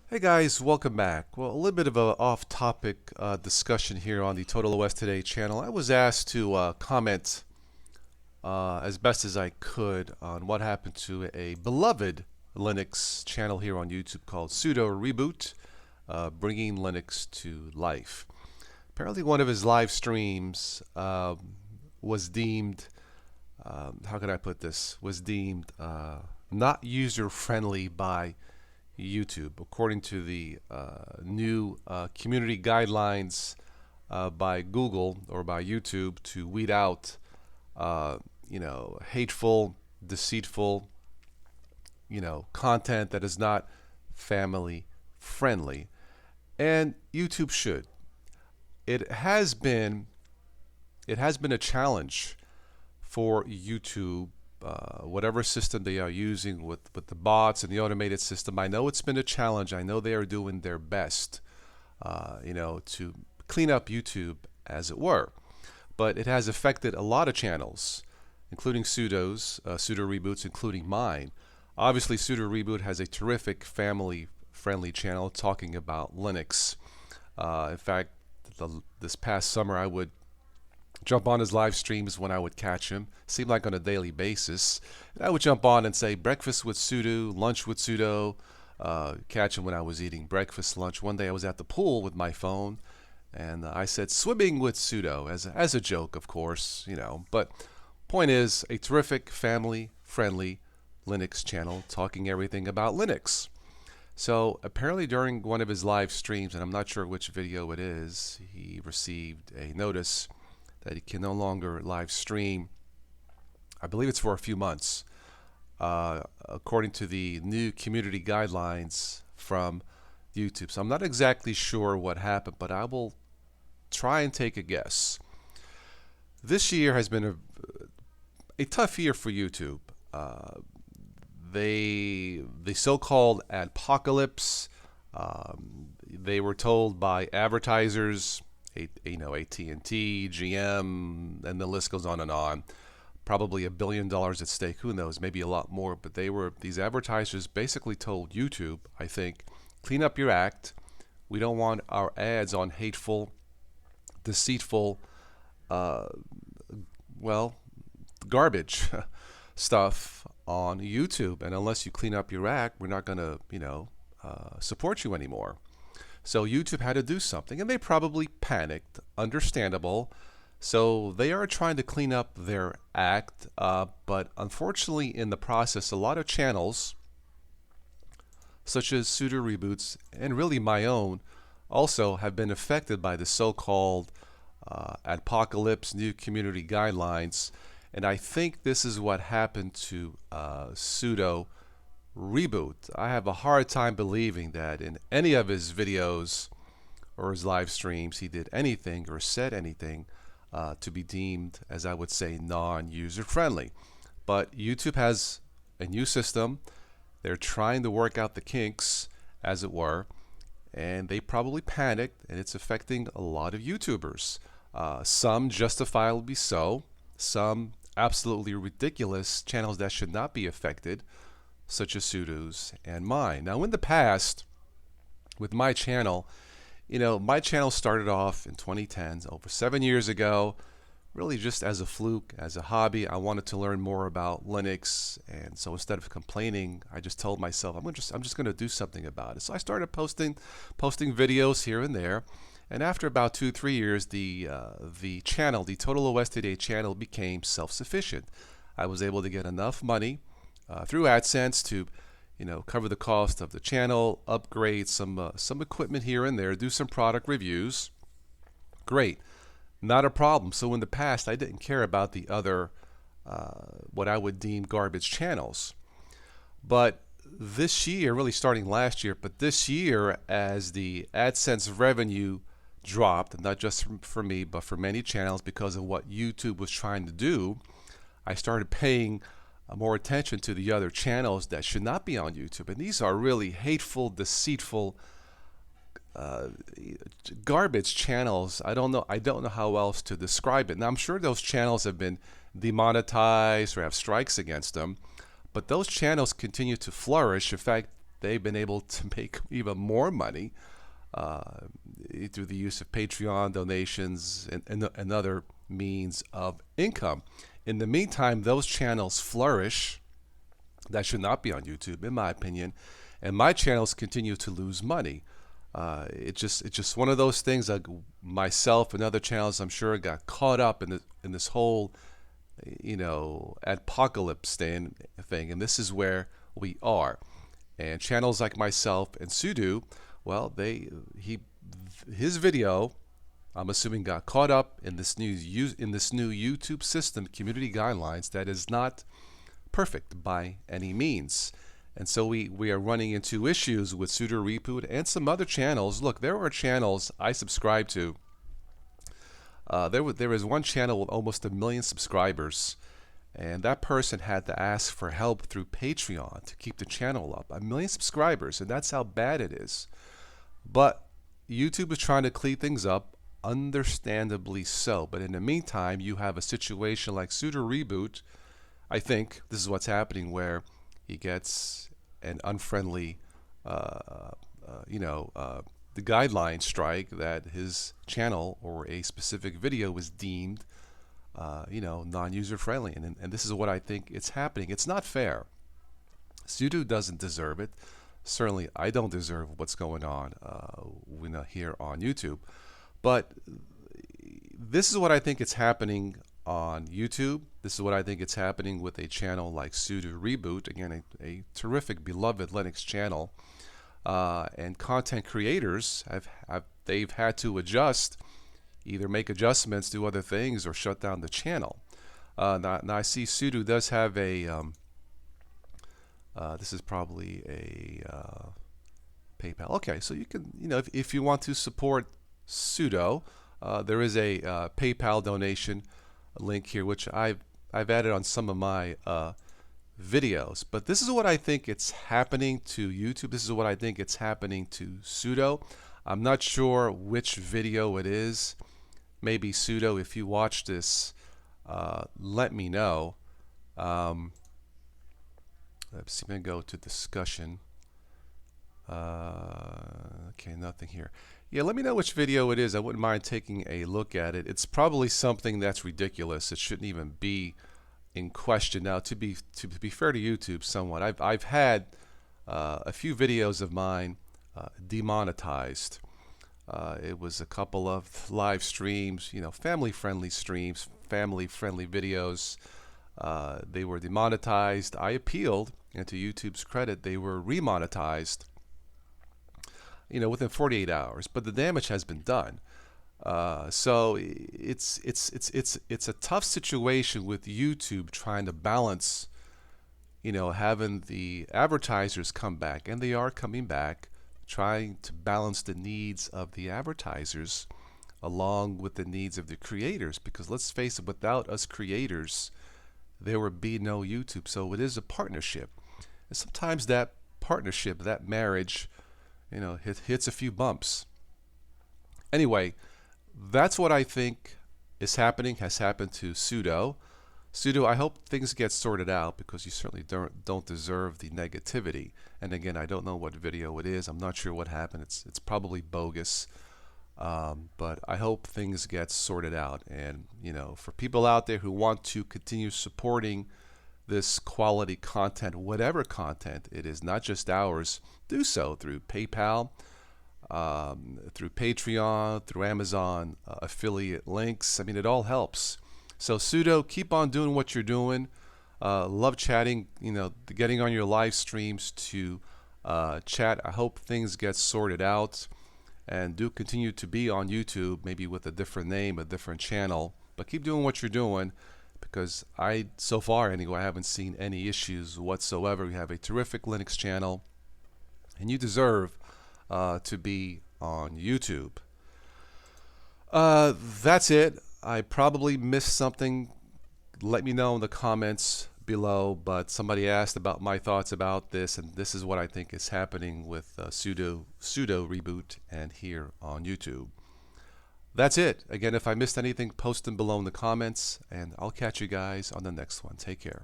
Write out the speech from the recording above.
Hey guys, welcome back. Well, a little bit of a off-topic discussion here on the Total OS Today channel. I was asked to comment as best as I could on what happened to a beloved Linux channel here on YouTube called Sudo Reboot, bringing Linux to life. Apparently, one of his live streams was deemed, how can I put this, was deemed not user-friendly by YouTube, according to the new community guidelines by Google or by YouTube to weed out, hateful, deceitful, content that is not family friendly. And YouTube should. It has been a challenge for YouTube, whatever system they are using with the bots and the automated system. I know it's been a challenge. I know they are doing their best, to clean up YouTube, as it were. But it has affected a lot of channels, including Sudo Reboots, including mine. Obviously, Sudo Reboot has a terrific family-friendly channel talking about Linux. In fact, this past summer, I would jump on his live streams when I would catch him. Seemed like on a daily basis. And I would jump on and say breakfast with Sudo, lunch with Sudo. Catch him when I was eating breakfast, lunch. One day I was at the pool with my phone, and I said swimming with Sudo as a joke, of course, But point is, a terrific family-friendly Linux channel talking everything about Linux. So apparently during one of his live streams, and I'm not sure which video it is, he received a notice that he can no longer live stream. I believe it's for a few months, according to the new community guidelines from YouTube. So I'm not exactly sure what happened, but I will try and take a guess. This year has been a tough year for YouTube. The so-called apocalypse, they were told by advertisers, AT&T, GM, and the list goes on and on. Probably $1 billion at stake. Who knows? Maybe a lot more. But these advertisers basically told YouTube, I think, clean up your act. We don't want our ads on hateful, deceitful, garbage stuff on YouTube. And unless you clean up your act, we're not going to, support you anymore. So YouTube had to do something, and they probably panicked, understandable. So they are trying to clean up their act, but unfortunately in the process, a lot of channels, such as Sudo Reboots, and really my own, also have been affected by the so-called apocalypse new community guidelines. And I think this is what happened to Sudo Reboot. I have a hard time believing that in any of his videos or his live streams he did anything or said anything to be deemed, as I would say, non-user friendly. But YouTube has a new system. They're trying to work out the kinks, as it were, and they probably panicked, and it's affecting a lot of YouTubers. Some justifiably so, some absolutely ridiculous channels that should not be affected, such as Sudo's and mine. Now, in the past, with my channel, my channel started off in 2010s, over 7 years ago, really just as a fluke, as a hobby. I wanted to learn more about Linux, and so instead of complaining, I just told myself I'm just going to do something about it. So I started posting videos here and there, and after about 2-3 years, the channel, the Total OS Today channel, became self-sufficient. I was able to get enough money through AdSense to cover the cost of the channel, upgrade some equipment here and there, do some product reviews. Great, not a problem. So in the past, I didn't care about the other, what I would deem garbage channels. But this year, really starting last year, but this year, as the AdSense revenue dropped, not just for me, but for many channels because of what YouTube was trying to do, I started paying more attention to the other channels that should not be on YouTube. And these are really hateful, deceitful, garbage channels. I don't know how else to describe it. Now, I'm sure those channels have been demonetized or have strikes against them, but those channels continue to flourish. In fact, they've been able to make even more money uh, through the use of Patreon donations and other means of income. In the meantime, those channels flourish that should not be on YouTube, in my opinion, and my channels continue to lose money. It's just one of those things. Like myself and other channels, I'm sure, got caught up in this whole apocalypse thing, and this is where we are. And channels like myself and Sudo, well, his video, I'm assuming, got caught up in this new YouTube system, community guidelines, that is not perfect by any means. And so we are running into issues with Sudo Reboot and some other channels. Look, there are channels I subscribe to. There is one channel with almost 1 million subscribers, and that person had to ask for help through Patreon to keep the channel up. 1 million subscribers, and that's how bad it is. But YouTube is trying to clean things up, understandably so. But in the meantime, you have a situation like Sudo Reboot. I think this is what's happening, where he gets an unfriendly, the guideline strike that his channel or a specific video was deemed, non-user friendly. And this is what I think it's happening. It's not fair. Sudo doesn't deserve it. Certainly, I don't deserve what's going on here on YouTube. But this is what I think is happening on YouTube. This is what I think it's happening with a channel like Sudo Reboot. Again, a terrific, beloved Linux channel. And content creators they've had to adjust, either make adjustments, do other things, or shut down the channel. Now I see Sudo does have a this is probably a PayPal. Okay, so you can, if you want to support Sudo, there is a PayPal donation link here, which I've added on some of my videos. But this is what I think it's happening to YouTube. This is what I think it's happening to Sudo. I'm not sure which video it is. Maybe Sudo, if you watch this, let me know. Let's see, I'm going to go to discussion. Okay, nothing here. Yeah, let me know which video it is. I wouldn't mind taking a look at it. It's probably something that's ridiculous. It shouldn't even be in question. Now, to be fair to YouTube, somewhat, I've had a few videos of mine demonetized. It was a couple of live streams, family-friendly streams, family-friendly videos. They were demonetized. I appealed, and to YouTube's credit, they were remonetized, within 48 hours. But the damage has been done. So it's a tough situation with YouTube trying to balance, having the advertisers come back, and they are coming back, trying to balance the needs of the advertisers along with the needs of the creators. Because let's face it, without us creators, there would be no YouTube. So it is a partnership. And sometimes that partnership, that marriage, hits a few bumps. Anyway, that's what I think is happening, has happened to Sudo. Sudo, I hope things get sorted out, because you certainly don't deserve the negativity. And again, I don't know what video it is. I'm not sure what happened. It's probably bogus. But I hope things get sorted out. And, for people out there who want to continue supporting this quality content, whatever content it is, not just ours, do so through PayPal, through Patreon, through Amazon affiliate links. I mean, it all helps. So Sudo, keep on doing what you're doing. Love chatting, getting on your live streams to chat. I hope things get sorted out. And do continue to be on YouTube, maybe with a different name, a different channel. But keep doing what you're doing, because so far anyway, I haven't seen any issues whatsoever. We have a terrific Linux channel, and you deserve to be on YouTube. That's it. I probably missed something. Let me know in the comments below, but somebody asked about my thoughts about this, and this is what I think is happening with Sudo Reboot and here on YouTube. That's it. Again, if I missed anything, post them below in the comments, and I'll catch you guys on the next one. Take care.